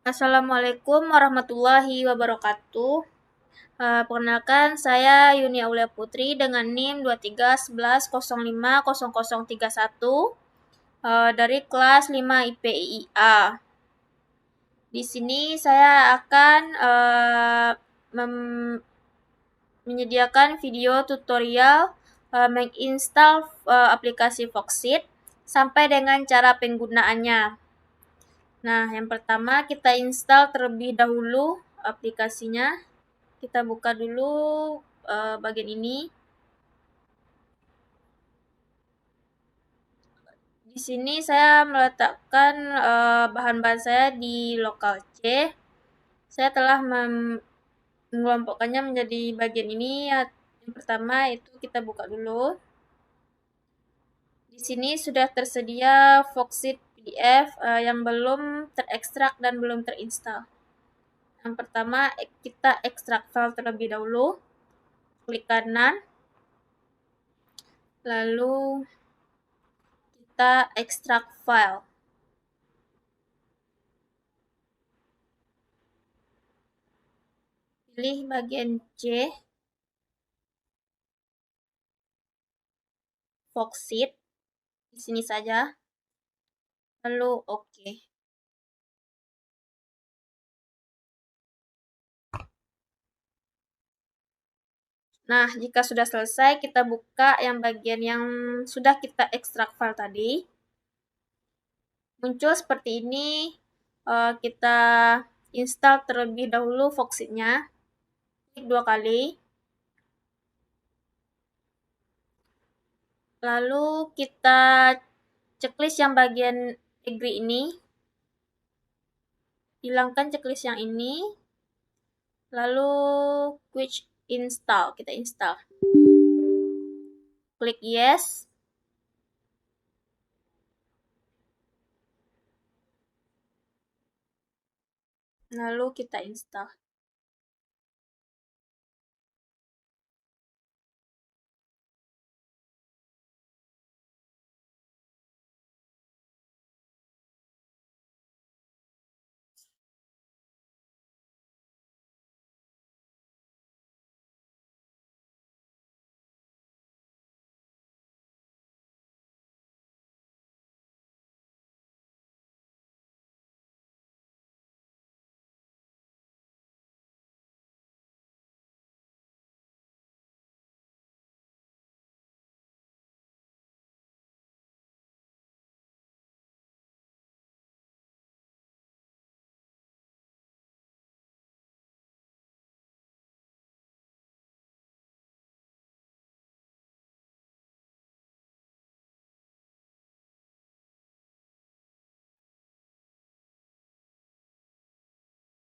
Assalamualaikum warahmatullahi wabarakatuh. Perkenalkan, saya Yuni Aulia Putri dengan NIM 2311050031 dari kelas 5 IPIIA. Di sini saya akan menyediakan video tutorial menginstal aplikasi Foxit sampai dengan cara penggunaannya. Nah, yang pertama kita install terlebih dahulu aplikasinya. Kita buka dulu bagian ini. Di sini saya meletakkan bahan-bahan saya di lokal C. Saya telah mengelompokkannya menjadi bagian ini. Yang pertama itu kita buka dulu. Di sini sudah tersedia Foxit PDF yang belum terekstrak dan belum terinstall. Yang pertama kita ekstrak file terlebih dahulu. Klik kanan. Lalu kita ekstrak file. Pilih bagian C, Foxit, di sini saja. Lalu oke. Nah, jika sudah selesai, kita buka yang bagian yang sudah kita ekstrak file tadi. Muncul seperti ini. Kita install terlebih dahulu Foxitnya. Klik 2 kali. Lalu kita checklist yang bagian agree ini. Hilangkan checklist yang ini. Lalu quick install, kita install. Klik yes. Lalu kita install.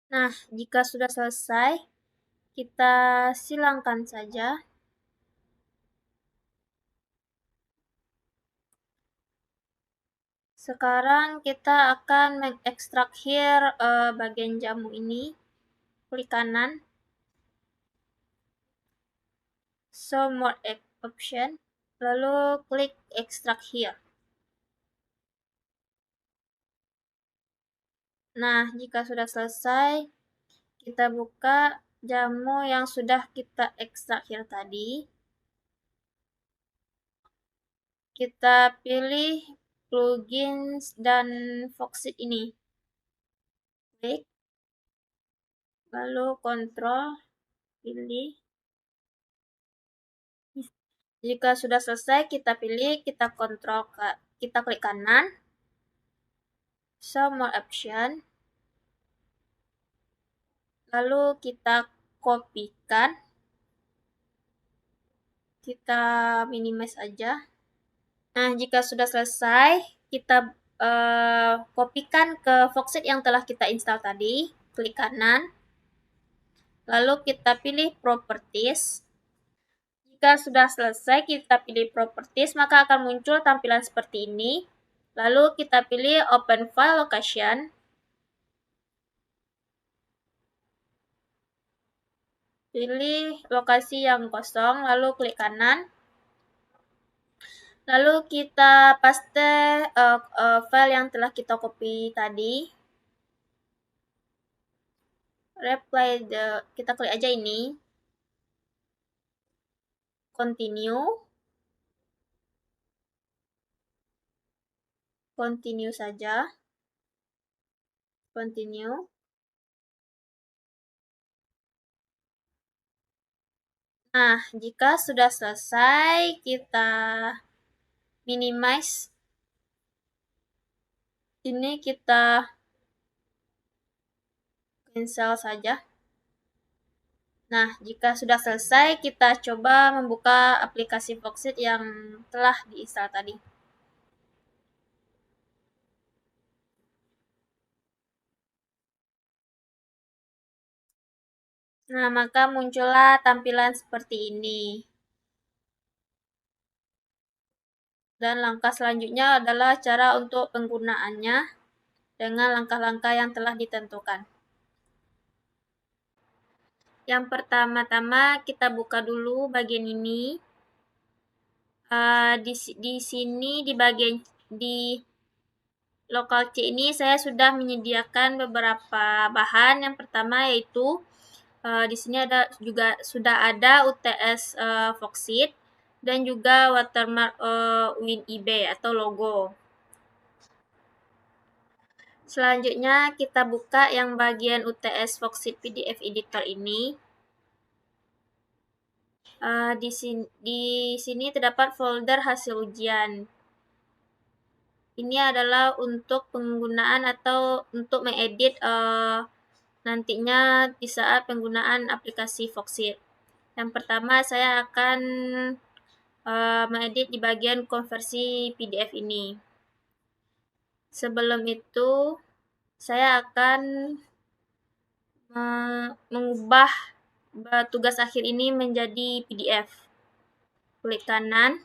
Nah, jika sudah selesai, kita silangkan saja. Sekarang kita akan mengekstraktir bagian jamu ini. Klik kanan. Show more option. Lalu klik extract here. Nah, jika sudah selesai, kita buka jamu yang sudah kita ekstrak here tadi. Kita pilih plugins dan Foxit ini. Klik. Lalu kontrol, pilih. Jika sudah selesai, kita pilih, kita klik kanan. Show more option. Lalu kita kopikan. Kita minimize aja. Nah, jika sudah selesai, kita kopikan ke Foxit yang telah kita install tadi. Klik kanan. Lalu kita pilih Properties. Jika sudah selesai, kita pilih Properties, maka akan muncul tampilan seperti ini. Lalu kita pilih Open File Location. Pilih lokasi yang kosong, lalu klik kanan. Lalu kita paste file yang telah kita copy tadi. kita klik aja ini, continue saja, continue. Nah, jika sudah selesai, kita minimize. Ini kita cancel saja. Nah, jika sudah selesai, kita coba membuka aplikasi Foxit yang telah diinstal tadi. Nah, maka muncullah tampilan seperti ini. Dan langkah selanjutnya adalah cara untuk penggunaannya dengan langkah-langkah yang telah ditentukan. Yang pertama-tama kita buka dulu bagian ini. Di sini di bagian di lokal C ini saya sudah menyediakan beberapa bahan. Yang pertama yaitu di sini sudah ada UTS Foxit dan juga watermark WinIB atau logo. Selanjutnya kita buka yang bagian UTS Foxit PDF Editor ini. Di sini terdapat folder hasil ujian. Ini adalah untuk penggunaan atau untuk mengedit nantinya di saat penggunaan aplikasi Foxit. Yang pertama saya akan mengedit di bagian konversi PDF ini. Sebelum itu saya akan mengubah tugas akhir ini menjadi PDF. Klik kanan.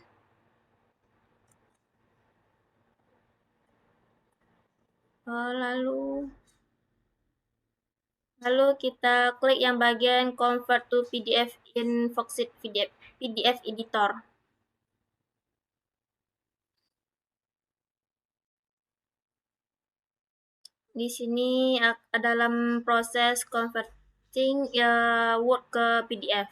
Lalu kita klik yang bagian Convert to PDF in Foxit PDF Editor. Di sini dalam proses converting Word ke PDF.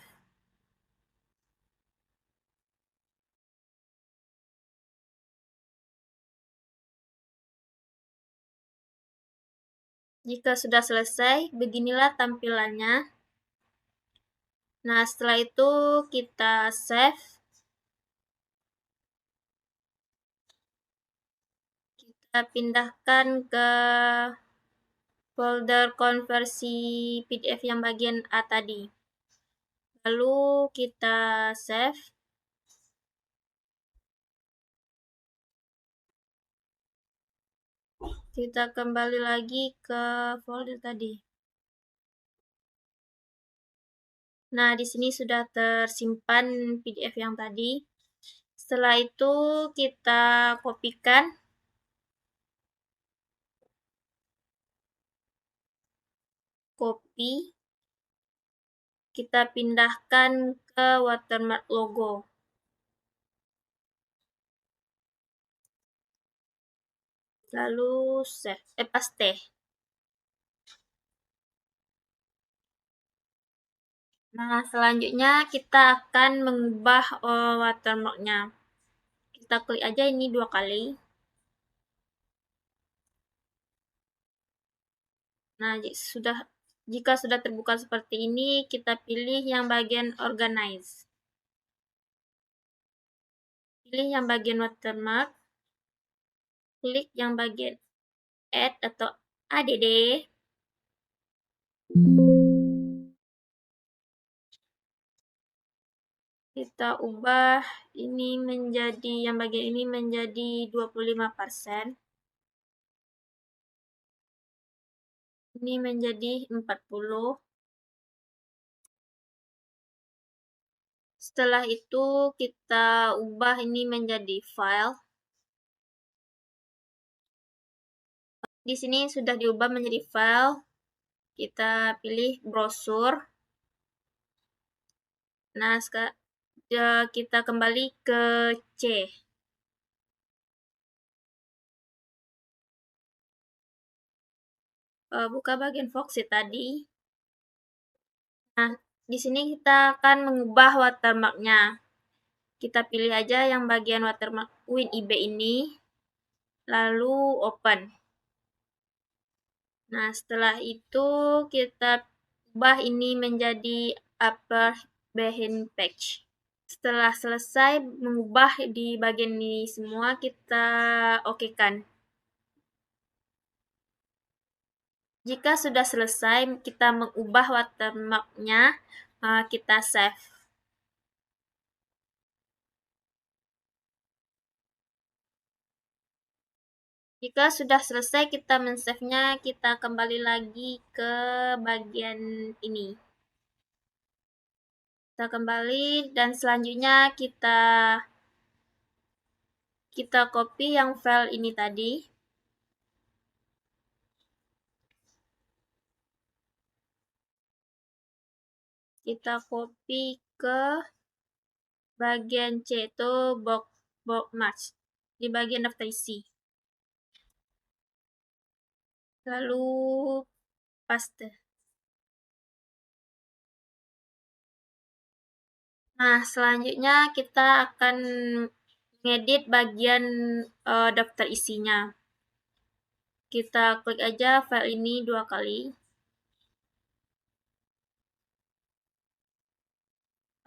Jika sudah selesai, beginilah tampilannya. Nah, setelah itu kita save. Kita pindahkan ke folder konversi PDF yang bagian A tadi. Lalu kita save. Kita kembali lagi ke folder tadi. Nah, di sini sudah tersimpan PDF yang tadi. Setelah itu kita kopikan. Copy. Kita pindahkan ke watermark logo. Lalu paste. Nah, selanjutnya kita akan mengubah watermarknya. Kita klik aja ini 2 kali. Nah, jika sudah terbuka seperti ini, kita pilih yang bagian organize. Pilih yang bagian watermark. Klik yang bagian add atau add. Kita ubah ini menjadi yang bagian ini menjadi 25%. Ini menjadi 40. Setelah itu kita ubah ini menjadi file. Di sini sudah diubah menjadi file. Kita pilih brosur. Nah, kita kembali ke C. Buka bagian Foxit tadi. Nah, di sini kita akan mengubah watermark-nya. Kita pilih aja yang bagian watermark WinIB ini, lalu open. Nah, setelah itu kita ubah ini menjadi upper behind page. Setelah selesai mengubah di bagian ini semua, kita okekan. Jika sudah selesai kita mengubah watermark-nya, kita save. Jika sudah selesai kita men-save-nya, kita kembali lagi ke bagian ini. Kita kembali dan selanjutnya kita copy yang file ini tadi. Kita copy ke bagian C itu bookmarks di bagian daftar isi. Lalu paste. Nah, selanjutnya kita akan ngedit bagian daftar isinya. Kita klik aja file ini 2 kali.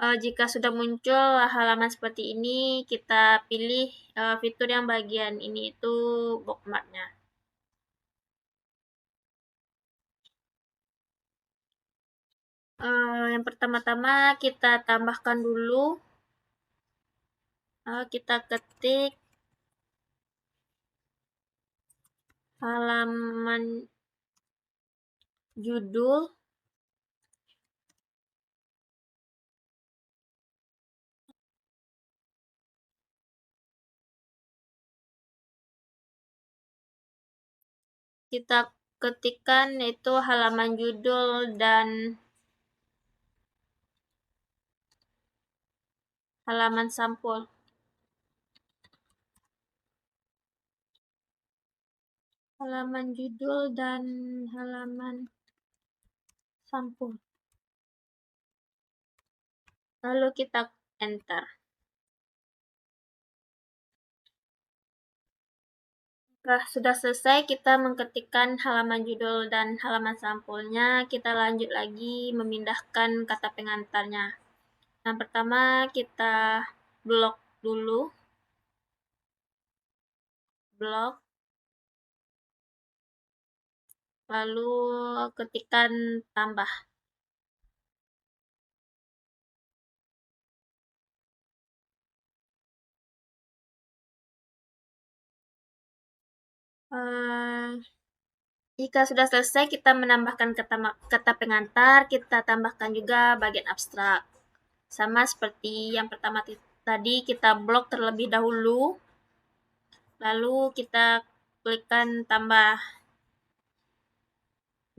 Jika sudah muncul halaman seperti ini, kita pilih fitur yang bagian ini itu bookmark-nya. Yang pertama-tama kita tambahkan dulu, kita ketik halaman judul, kita ketikkan itu halaman judul dan halaman sampul. Halaman judul dan halaman sampul. Lalu kita enter. Sudah selesai kita mengetikkan halaman judul dan halaman sampulnya, kita lanjut lagi memindahkan kata pengantarnya. Yang pertama kita blok dulu, blok, lalu ketikkan tambah. Jika sudah selesai kita menambahkan kata pengantar, kita tambahkan juga bagian abstrak. Sama seperti yang pertama tadi, kita blok terlebih dahulu, lalu kita klikkan tambah.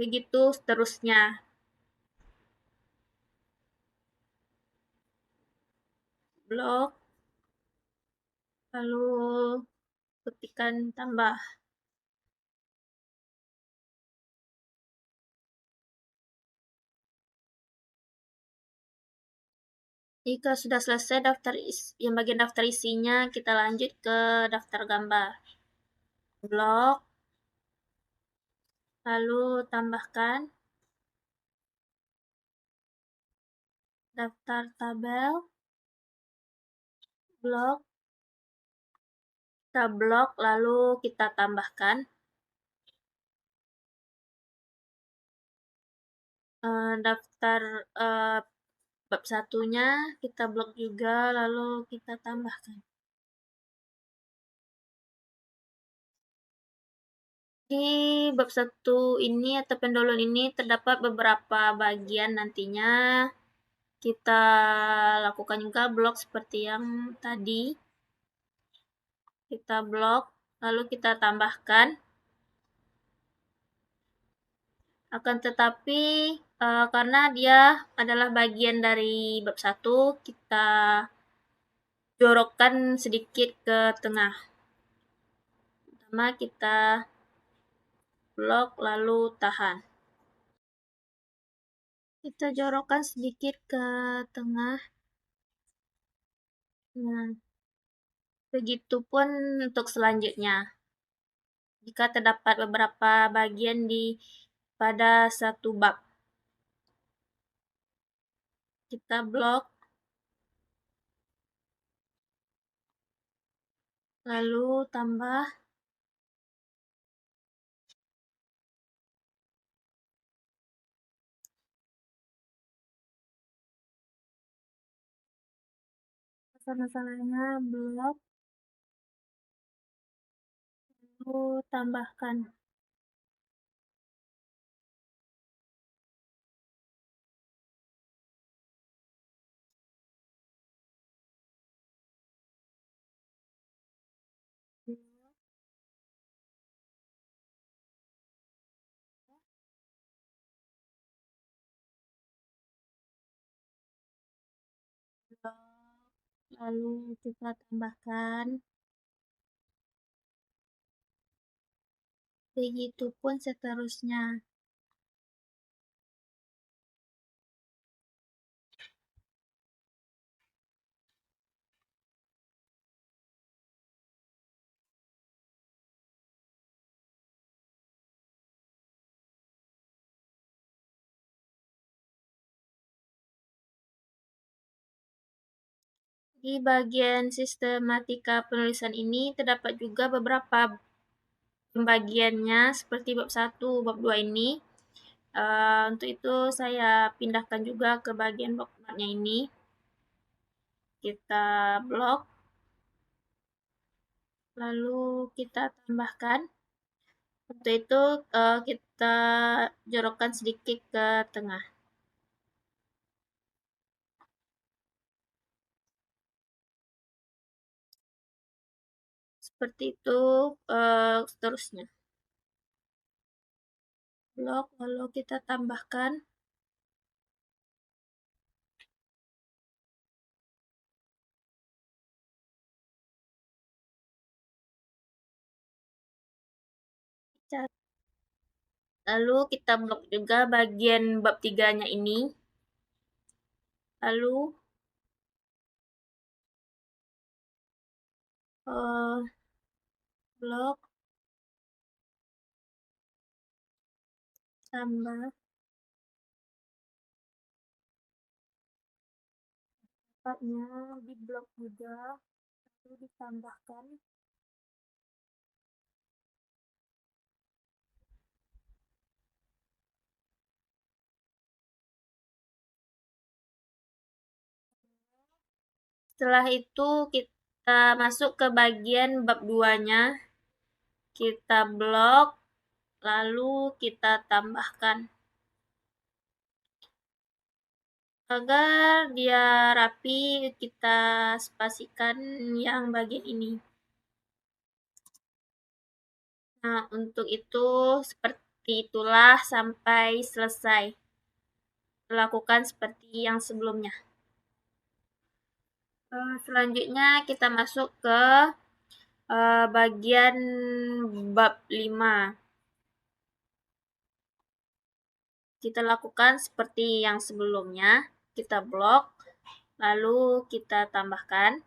Begitu seterusnya. Blok, lalu ketikkan tambah. Jika sudah selesai yang bagian daftar isinya, kita lanjut ke daftar gambar. Blok, lalu tambahkan daftar tabel, blok, kita blok, lalu kita tambahkan daftar bab satunya, kita blok juga, lalu kita tambahkan. Di bab 1 ini atau pendahuluan ini terdapat beberapa bagian nantinya. Kita lakukan juga blok seperti yang tadi. Kita blok, lalu kita tambahkan. Akan tetapi karena dia adalah bagian dari bab 1, kita jorokkan sedikit ke tengah. Pertama kita blok lalu tahan. Kita jorokkan sedikit ke tengah. Nah, begitupun untuk selanjutnya. Jika terdapat beberapa bagian pada satu bab, kita blok, lalu tambah. Masalahnya blok, lalu tambahkan. Lalu kita tambahkan. Begitupun seterusnya. Di bagian sistematika penulisan ini terdapat juga beberapa pembagiannya seperti bab 1, bab 2 ini. Untuk itu saya pindahkan juga ke bagian bab-babnya ini. Kita blok, lalu kita tambahkan. Untuk itu kita jorokkan sedikit ke tengah. Seperti itu seterusnya. Blok, lalu kita tambahkan. Lalu kita blok juga bagian bab 3-nya ini. Lalu blok, tambah, tempatnya di blok juga, lalu ditambahkan. Setelah itu kita masuk ke bagian bab 2-nya. Kita blok, lalu kita tambahkan. Agar dia rapi, kita spasikan yang bagian ini. Nah, untuk itu seperti itulah sampai selesai. Lakukan seperti yang sebelumnya. Selanjutnya kita masuk ke bagian bab 5. Kita lakukan seperti yang sebelumnya. Kita blok, lalu kita tambahkan.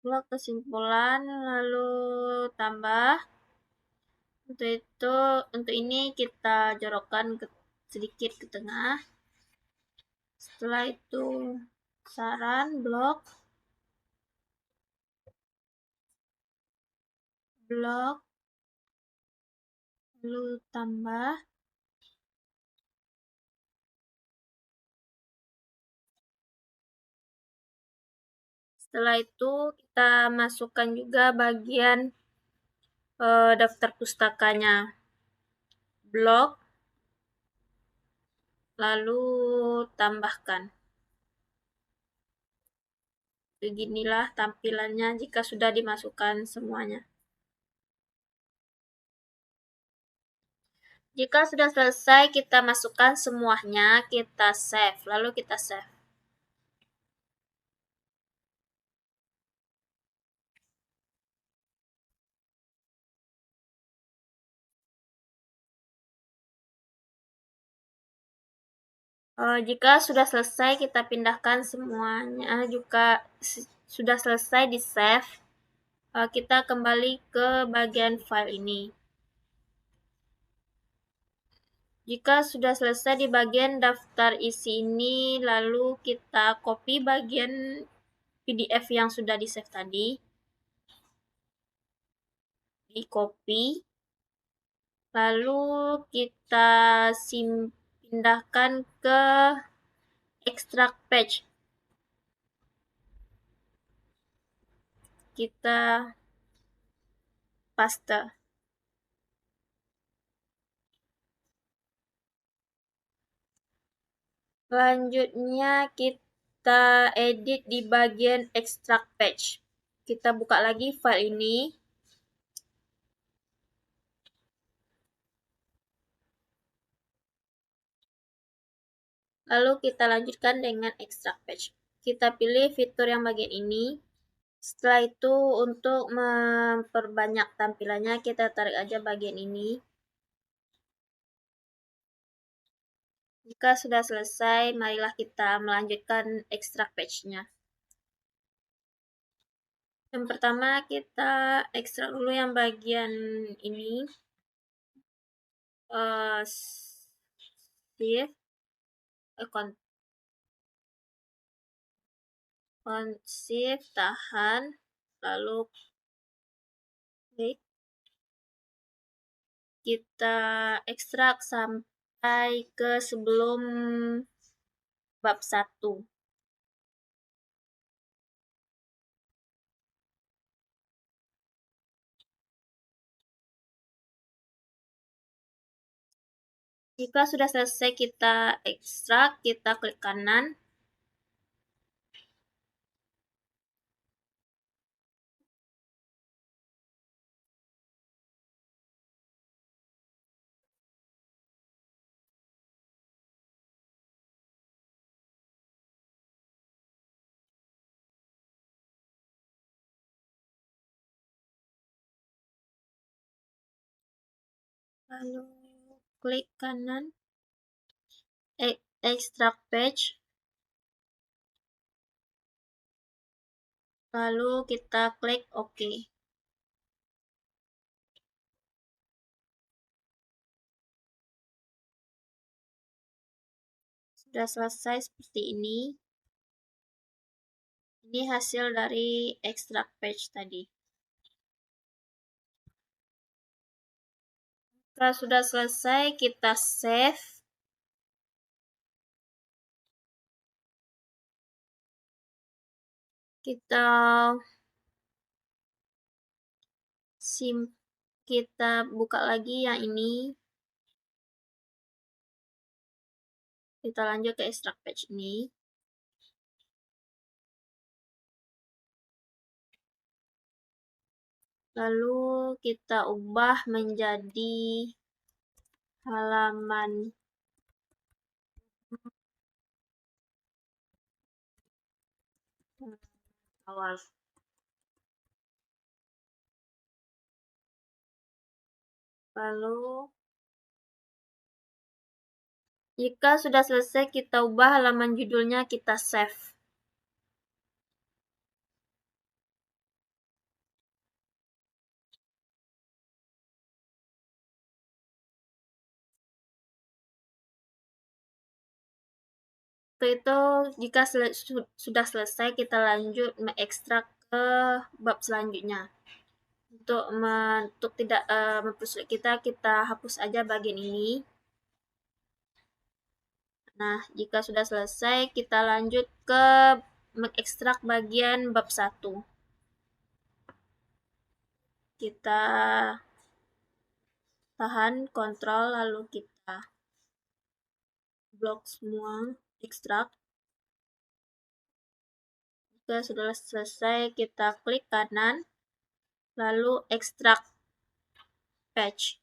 Blok kesimpulan, lalu tambah. Untuk ini kita jorokkan sedikit ke tengah. Setelah itu saran, blok, lalu tambah. Setelah itu kita masukkan juga bagian daftar pustakanya. Blok, lalu tambahkan. Beginilah tampilannya jika sudah dimasukkan semuanya. Jika sudah selesai, kita masukkan semuanya, kita save, lalu kita save. Jika sudah selesai, kita pindahkan semuanya. Jika sudah selesai di save, kita kembali ke bagian file ini. Jika sudah selesai di bagian daftar isi ini, lalu kita copy bagian PDF yang sudah di save tadi, di copy, lalu kita pindahkan ke extract page. Kita paste. Selanjutnya kita edit di bagian extract page. Kita buka lagi file ini. Lalu kita lanjutkan dengan extract page. Kita pilih fitur yang bagian ini. Setelah itu untuk memperbanyak tampilannya kita tarik aja bagian ini. Jika sudah selesai, marilah kita melanjutkan extract page-nya. Yang pertama kita ekstrak dulu yang bagian ini. Shift, Shift, tahan, lalu klik. Kita ekstrak sampai ke sebelum bab 1. Jika sudah selesai kita ekstrak, kita klik kanan. Lalu klik kanan, extract page. Lalu kita klik OK. Sudah selesai seperti ini. Ini hasil dari extract page tadi. Setelah sudah selesai, kita save. Kita buka lagi yang ini. Kita lanjut ke extract page ini. Lalu kita ubah menjadi halaman awal. Lalu jika sudah selesai, kita ubah halaman judulnya, kita save. Setelah itu, jika sudah selesai, kita lanjut mengekstrak ke bab selanjutnya. Untuk tidak mempersulit kita hapus aja bagian ini. Nah, jika sudah selesai, kita lanjut ke mengekstrak bagian bab 1. Kita tahan, kontrol, lalu kita blok semua, ekstrak. Jika sudah selesai, kita klik kanan, lalu ekstrak page.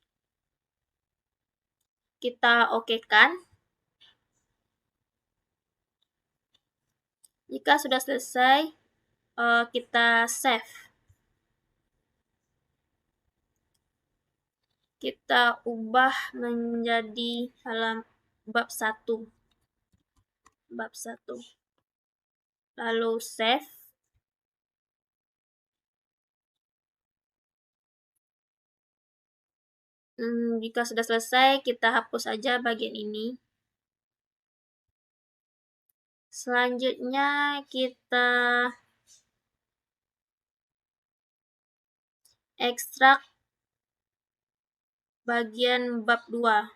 Kita okekan. Jika sudah selesai, kita save. Kita ubah menjadi bab 1. bab 1. Lalu save. Jika sudah selesai, kita hapus aja bagian ini. Selanjutnya kita ekstrak bagian bab 2.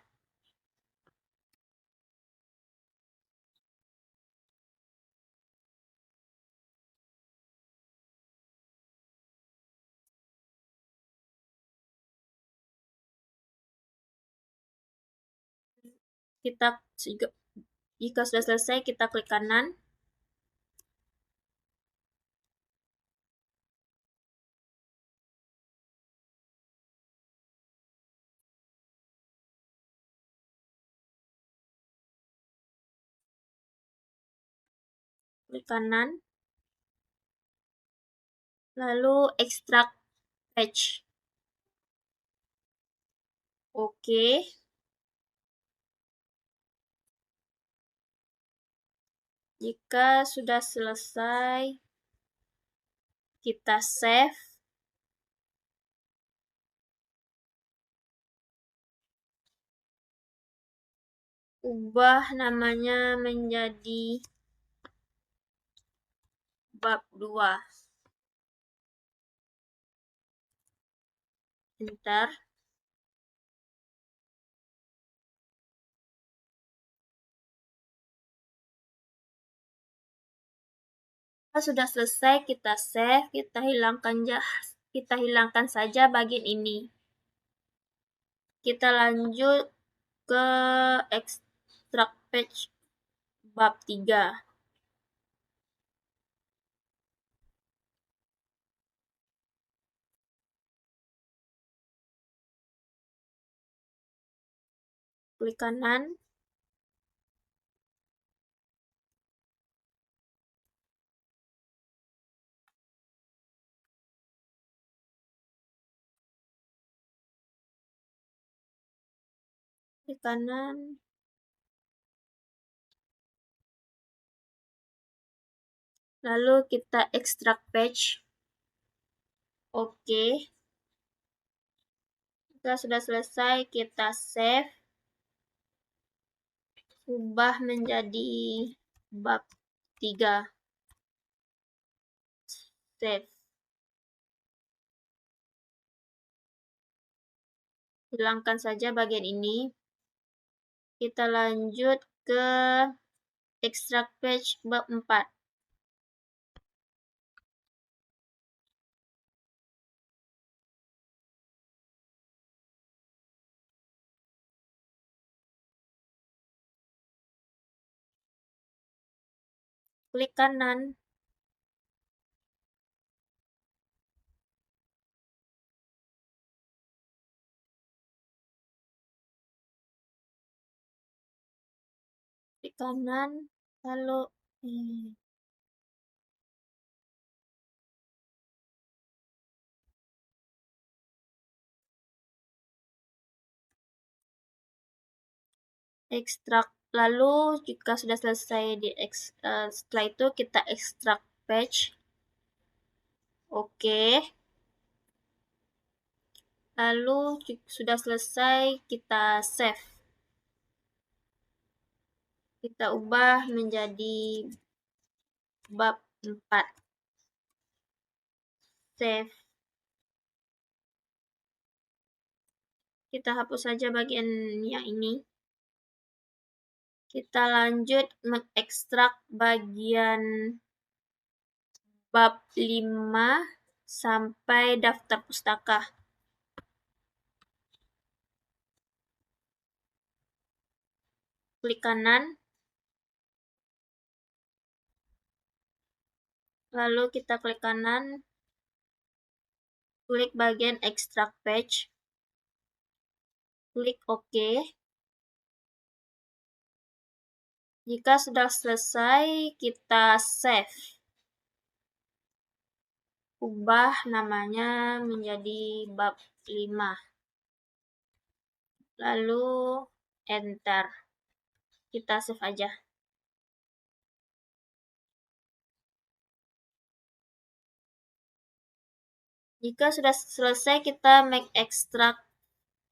Jika sudah selesai, kita klik kanan. Klik kanan. Lalu ekstrak page. Oke. Jika sudah selesai, kita save. Ubah namanya menjadi bab 2. Enter. Sudah selesai, kita save, kita hilangkan saja bagian ini. Kita lanjut ke extract page bab 3. Klik kanan. Klik kanan. Lalu kita extract page. Oke. Jika sudah selesai, kita save. Ubah menjadi bab 3. Save. Hilangkan saja bagian ini. Kita lanjut ke extract page bab 4. Klik kanan. Klik kanan, lalu ekstrak. Lalu jika sudah selesai setelah itu kita ekstrak page. Oke. Lalu sudah selesai, kita save. Kita ubah menjadi bab 4. Save. Kita hapus saja bagian yang ini. Kita lanjut mengekstrak bagian bab 5 sampai daftar pustaka. Klik kanan. Lalu kita klik kanan. Klik bagian extract page. Klik OK. Jika sudah selesai, kita save. Ubah namanya menjadi bab 5. Lalu enter. Kita save aja. Jika sudah selesai, kita make extract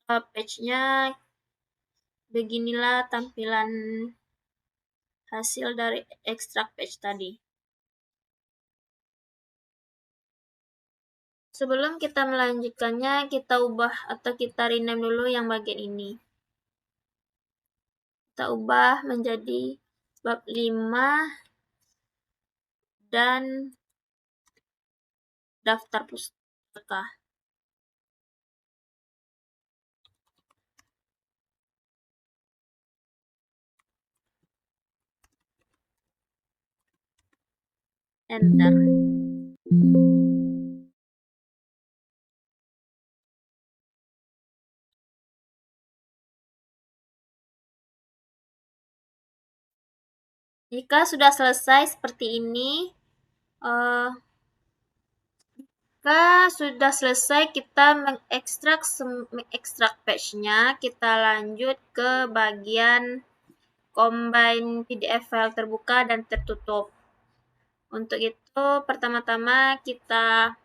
page-nya. Beginilah tampilan hasil dari extract page tadi. Sebelum kita melanjutkannya, kita ubah atau kita rename dulu yang bagian ini. Kita ubah menjadi bab 5 dan daftar pustaka. Enter. Jika sudah selesai seperti ini, sudah selesai kita mengekstrak page-nya, kita lanjut ke bagian combine PDF file terbuka dan tertutup. Untuk itu, pertama-tama kita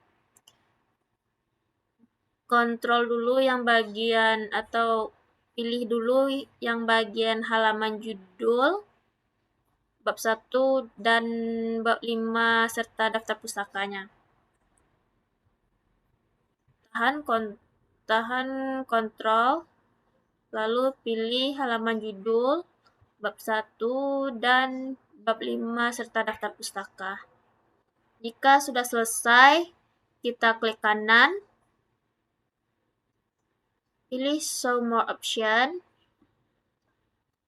kontrol dulu yang bagian atau pilih dulu yang bagian halaman judul, bab 1 dan bab 5 serta daftar pustakanya. Tahan kontrol, lalu pilih halaman judul, bab 1 dan bab 5 serta daftar pustaka. Jika sudah selesai, kita klik kanan, pilih show more option,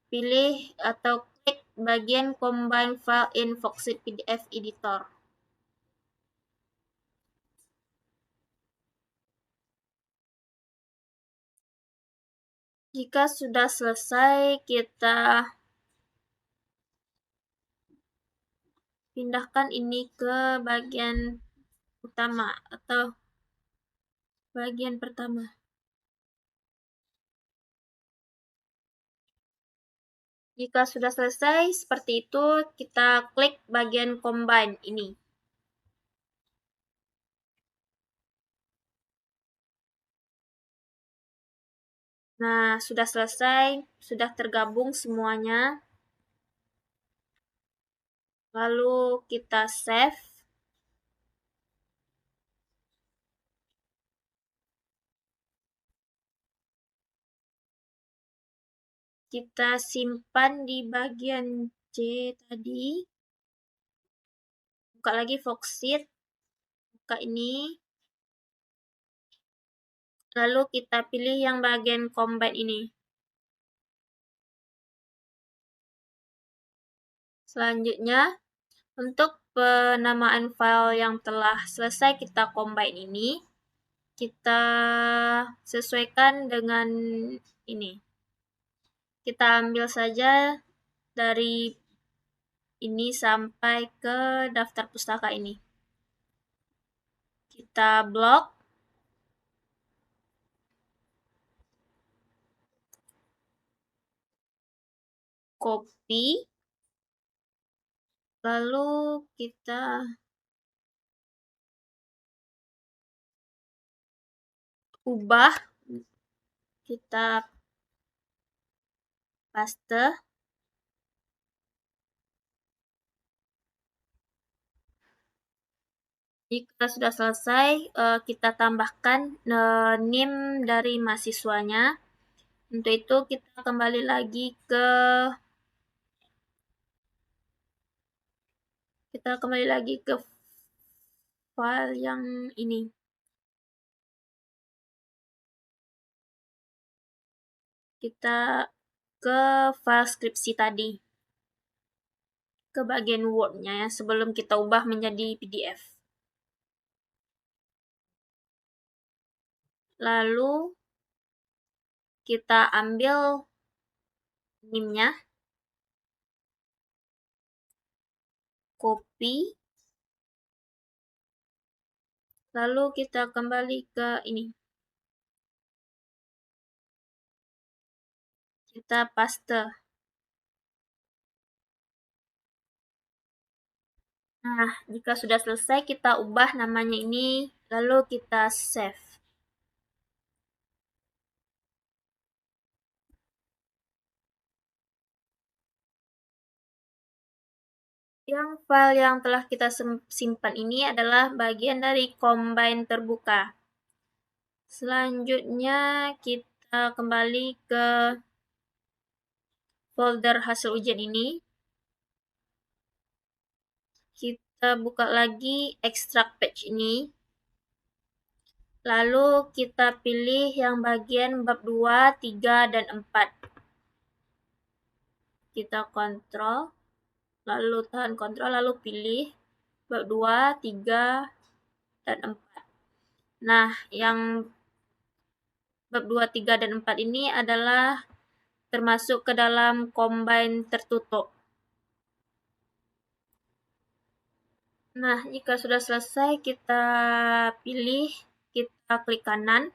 pilih atau klik bagian combine file in Foxit PDF editor. Jika sudah selesai, kita pindahkan ini ke bagian utama atau bagian pertama. Jika sudah selesai seperti itu, kita klik bagian combine ini. Nah, sudah selesai, sudah tergabung semuanya. Lalu kita save. Kita simpan di bagian C tadi. Buka lagi Foxit. Buka ini. Lalu kita pilih yang bagian combine ini. Selanjutnya, untuk penamaan file yang telah selesai kita combine ini, kita sesuaikan dengan ini. Kita ambil saja dari ini sampai ke daftar pustaka ini. Kita blok. Copy. Lalu kita ubah. Kita paste. Jika sudah selesai, kita tambahkan NIM dari mahasiswanya. Untuk itu kita kembali lagi ke file yang ini. Kita ke file skripsi tadi. Ke bagian Word-nya ya, sebelum kita ubah menjadi PDF. Lalu kita ambil NIM-nya, copy, lalu kita kembali ke ini. Kita paste. Nah, jika sudah selesai, kita ubah namanya ini Lalu kita save. Yang file yang telah kita simpan ini adalah bagian dari combine terbuka. Selanjutnya kita kembali ke folder hasil ujian ini. Kita buka lagi extract page ini. Lalu kita pilih yang bagian bab 2, 3, dan 4. Kita kontrol, lalu tahan kontrol, lalu pilih bab 2, 3, dan 4. Nah, yang bab 2, 3, dan 4 ini adalah termasuk ke dalam combine tertutup. Nah, jika sudah selesai, kita pilih, kita klik kanan.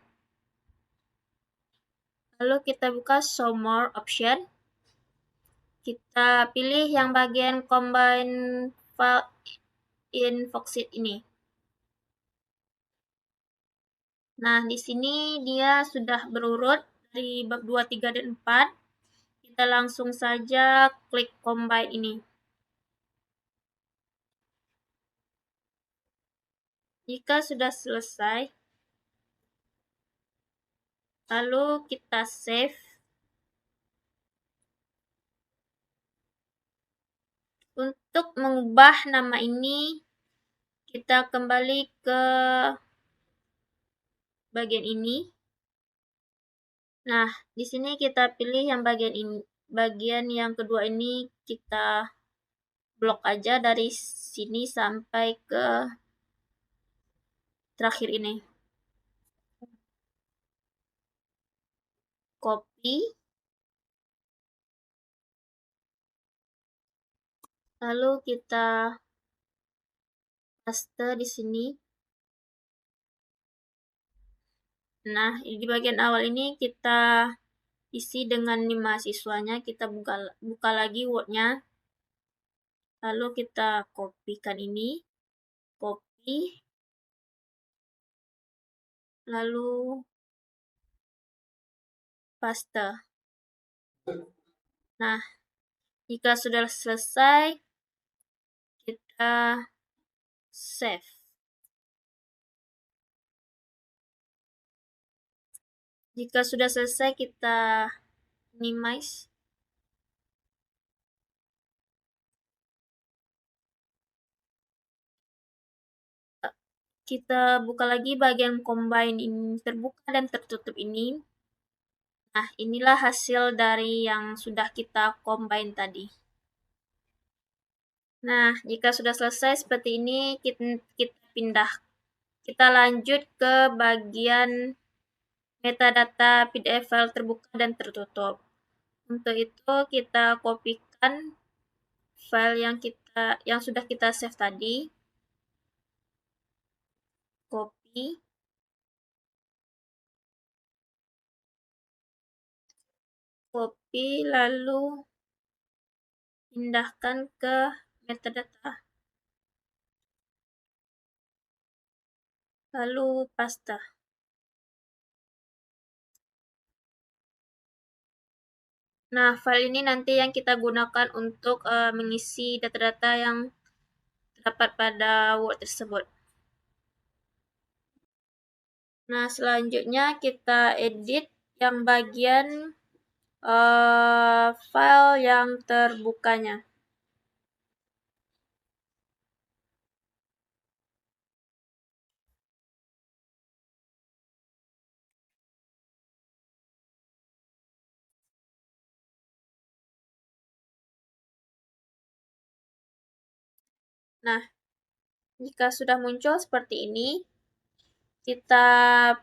Lalu kita buka show more option. Kita pilih yang bagian combine file in Foxit ini. Nah, di sini dia sudah berurut dari bab 2, 3, dan 4. Kita langsung saja klik combine ini. Jika sudah selesai, lalu kita save. Untuk mengubah nama ini, kita kembali ke bagian ini. Nah, di sini kita pilih yang bagian ini. Bagian yang kedua ini kita blok aja dari sini sampai ke terakhir ini. Copy. Lalu kita paste di sini. Nah, di bagian awal ini kita isi dengan 5 siswanya. Kita buka lagi Word-nya. Lalu kita kopikan ini. Copy. Lalu paste. Nah, jika sudah selesai, kita save. Jika sudah selesai, kita minimize. Kita buka lagi bagian combine ini, terbuka dan tertutup ini. Nah, inilah hasil dari yang sudah kita combine tadi. Nah, jika sudah selesai seperti ini, kita pindah. Kita lanjut ke bagian metadata PDF file terbuka dan tertutup. Untuk itu, kita kopikan file yang sudah kita save tadi. Copy. Copy, lalu pindahkan ke metadata. Lalu paste. Nah, file ini nanti yang kita gunakan untuk mengisi data-data yang terdapat pada Word tersebut. Nah, selanjutnya kita edit yang bagian file yang terbukanya. Nah, jika sudah muncul seperti ini, kita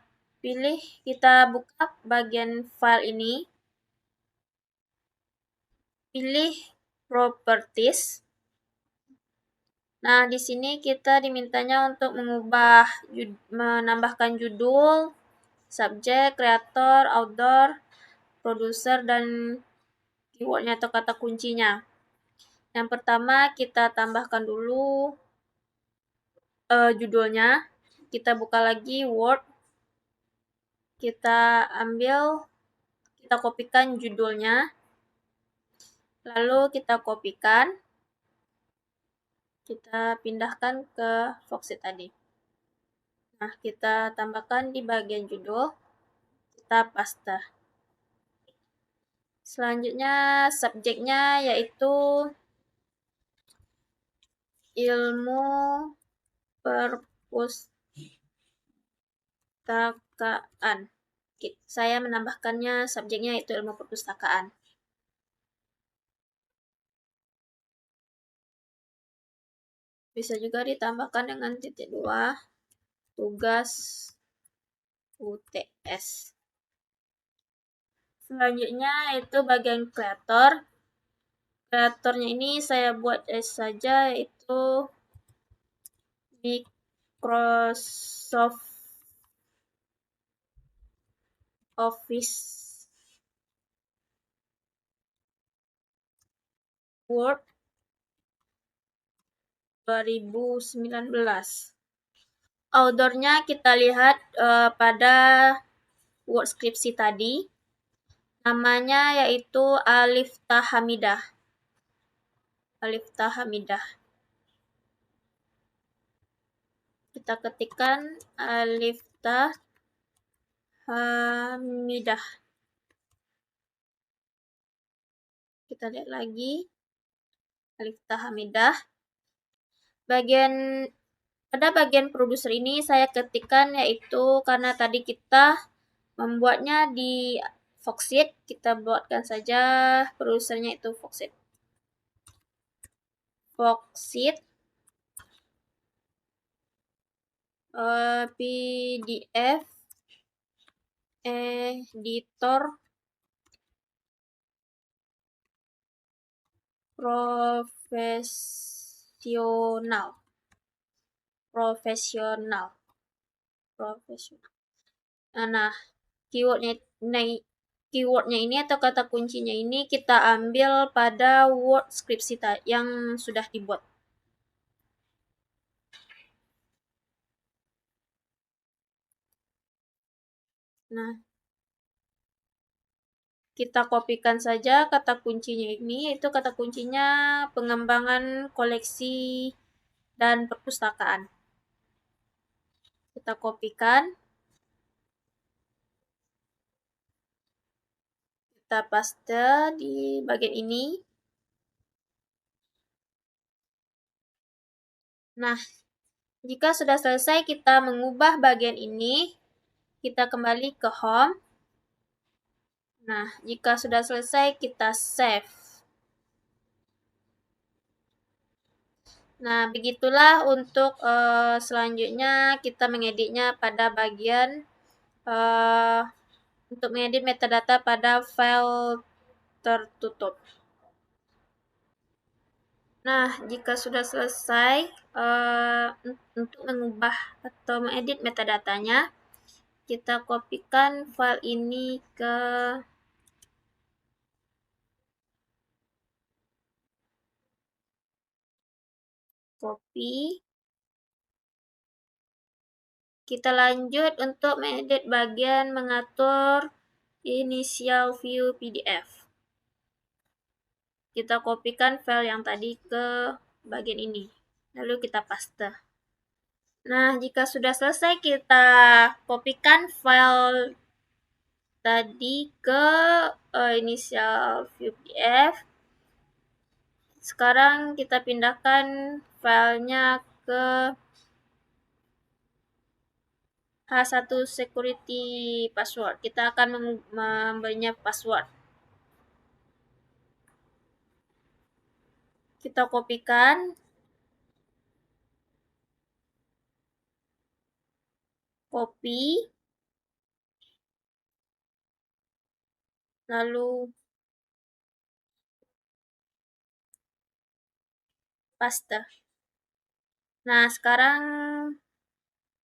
buka bagian file ini, pilih properties. Nah, di sini kita dimintanya untuk menambahkan judul, subjek, kreator, author, produser, dan keywordnya atau kata kuncinya. Yang pertama kita tambahkan dulu judulnya. kita buka lagi Word, kita kopikan judulnya, lalu kita kopikan, kita pindahkan ke Foxit tadi. Nah, kita tambahkan di bagian judul, kita paste. Selanjutnya subjeknya yaitu ilmu perpustakaan. Saya menambahkannya subjeknya yaitu ilmu perpustakaan. Bisa juga ditambahkan dengan titik 2, tugas UTS. Selanjutnya itu bagian kreator. Kreatornya ini saya buat saja, yaitu Microsoft Office Word 2019. Authornya kita lihat pada Word skripsi tadi. Namanya yaitu Alifta Hamidah. Alifta Hamidah. Kita ketikkan Alifta Hamidah. Kita lihat lagi. Alifta Hamidah. Pada bagian produser ini saya ketikkan yaitu karena tadi kita membuatnya di Foxit, kita buatkan saja produsernya itu Foxit. Foxit PDF editor profesional. Nah, keywordnya ini atau kata kuncinya ini kita ambil pada Word skripsi yang sudah dibuat. Nah, kita kopikan saja kata kuncinya ini, itu kata kuncinya pengembangan koleksi dan perpustakaan. Kita kopikan, kita paste di bagian ini. Nah, jika sudah selesai kita mengubah bagian ini, kita kembali ke home. Nah, jika sudah selesai kita save. Nah, begitulah untuk selanjutnya kita mengeditnya pada bagian untuk mengedit metadata pada file tertutup. Nah, jika sudah selesai untuk mengubah atau mengedit metadatanya, kita kopikan file ini ke copy. Kita lanjut untuk mengedit bagian mengatur initial view PDF. Kita kopikan file yang tadi ke bagian ini. Lalu kita paste. Nah, jika sudah selesai kita kopikan file tadi ke initial view PDF. Sekarang kita pindahkan filenya ke H1 security password. Kita akan memberinya password. Kita kopikan. Copy. Lalu paste. Nah, sekarang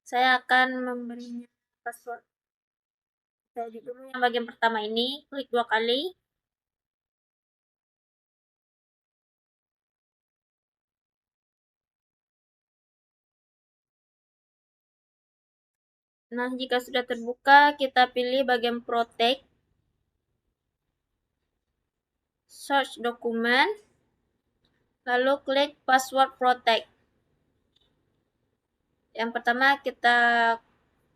saya akan memberinya password. Saya edit dulu yang bagian pertama ini, klik 2 kali. Nah, jika sudah terbuka, kita pilih bagian Protect, Search Dokumen, lalu klik Password Protect. Yang pertama kita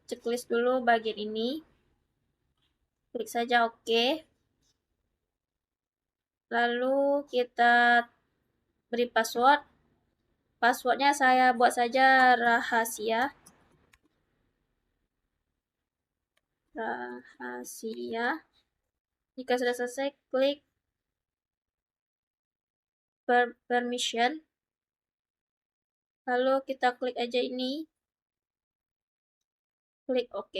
checklist dulu bagian ini. Klik saja OK. Lalu kita beri password. Passwordnya saya buat saja rahasia. Rahasia. Jika sudah selesai, klik permission. Lalu kita klik aja ini. Klik OK.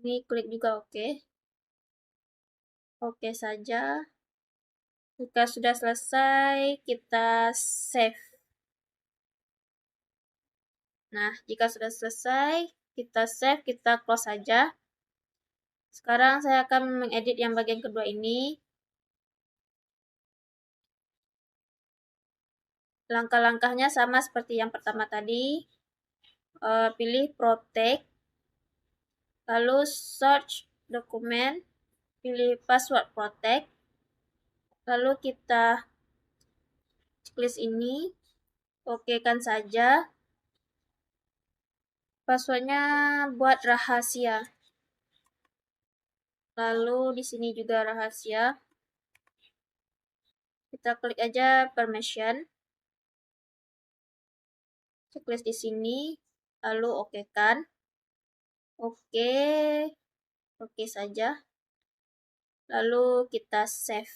Ini klik juga OK. OK saja. Jika sudah selesai, kita save. Nah, jika sudah selesai, kita save, kita close saja. Sekarang saya akan mengedit yang bagian kedua ini. Langkah-langkahnya sama seperti yang pertama tadi. Pilih Protect, lalu Search Dokumen, pilih Password Protect, lalu kita checklist ini, OK-kan saja. Passwordnya buat rahasia. Lalu di sini juga rahasia. Kita klik aja permission. Checklist di sini, lalu OK-kan. OK. OK saja. Lalu kita save.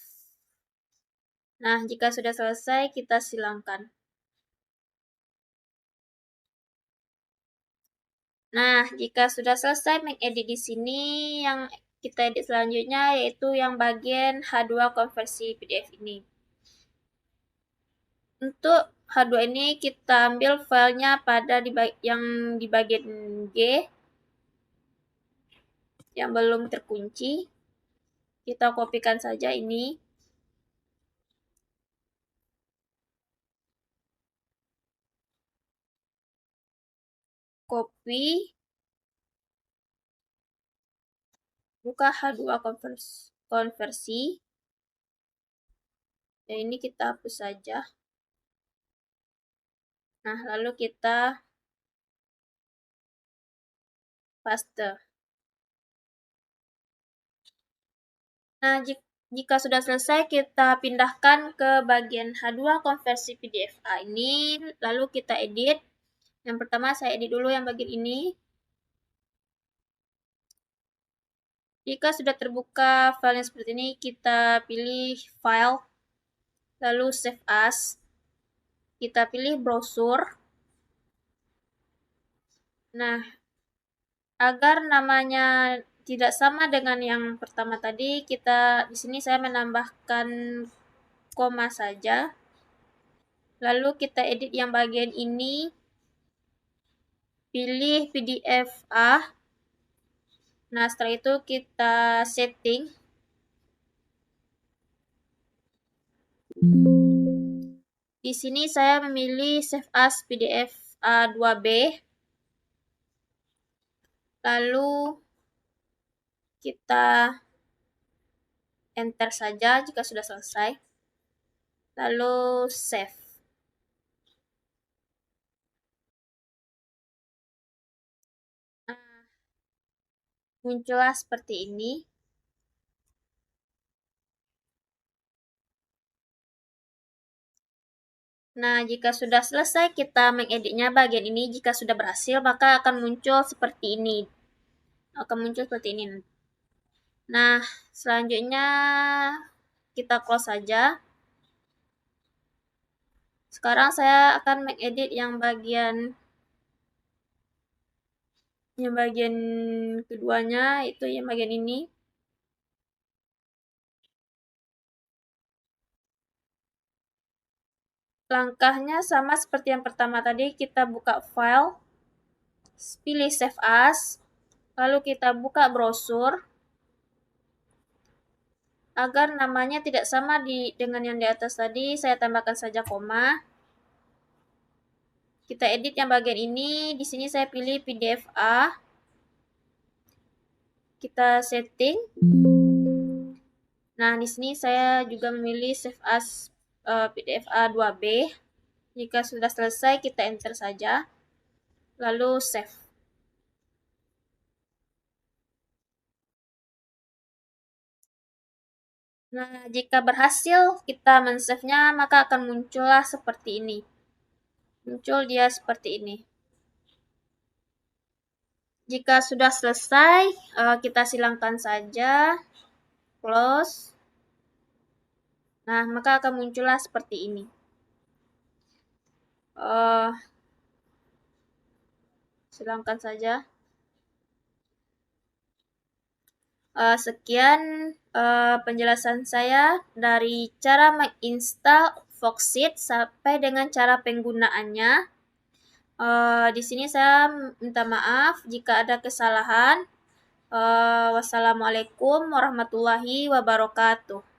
Nah, jika sudah selesai, kita silangkan. Nah, jika sudah selesai mengedit di sini, yang kita edit selanjutnya yaitu yang bagian H2 konversi PDF ini. Untuk H2 ini kita ambil filenya pada yang di bagian G yang belum terkunci. Kita kopikan saja ini. Copy. Buka H2 konversi. Dan ini kita hapus saja. Nah, lalu kita paste. Nah, jika sudah selesai, kita pindahkan ke bagian H2 konversi PDF A ini, lalu kita edit. Yang pertama saya edit dulu yang bagian ini. Jika sudah terbuka filenya seperti ini, kita pilih File, lalu Save As. Kita pilih Browser. Nah, agar namanya tidak sama dengan yang pertama tadi, di sini saya menambahkan koma saja. Lalu kita edit yang bagian ini. Pilih PDF A. Nah, setelah itu kita setting. Di sini saya memilih Save as PDF A2B. Lalu kita enter saja jika sudah selesai. Lalu save. Muncullah seperti ini. Nah, jika sudah selesai kita mengeditnya bagian ini, jika sudah berhasil maka akan muncul seperti ini. Nah, selanjutnya kita close saja. Sekarang saya akan mengedit yang bagian keduanya, itu yang bagian ini. Langkahnya sama seperti yang pertama tadi, kita buka file, pilih Save As, lalu kita buka browser. Agar namanya tidak sama dengan yang di atas tadi, saya tambahkan saja koma. Kita edit yang bagian ini. Di sini saya pilih PDF A. Kita setting. Nah, di sini saya juga memilih save as PDF A 2B. Jika sudah selesai, kita enter saja. Lalu save. Nah, jika berhasil kita men-save-nya, maka akan muncullah seperti ini. Muncul dia seperti ini. Jika sudah selesai, kita silangkan saja. Close. Nah, maka akan muncullah seperti ini. Silangkan saja. Sekian penjelasan saya dari cara menginstal Foxit sampai dengan cara penggunaannya. Di sini saya minta maaf jika ada kesalahan. Wassalamualaikum warahmatullahi wabarakatuh.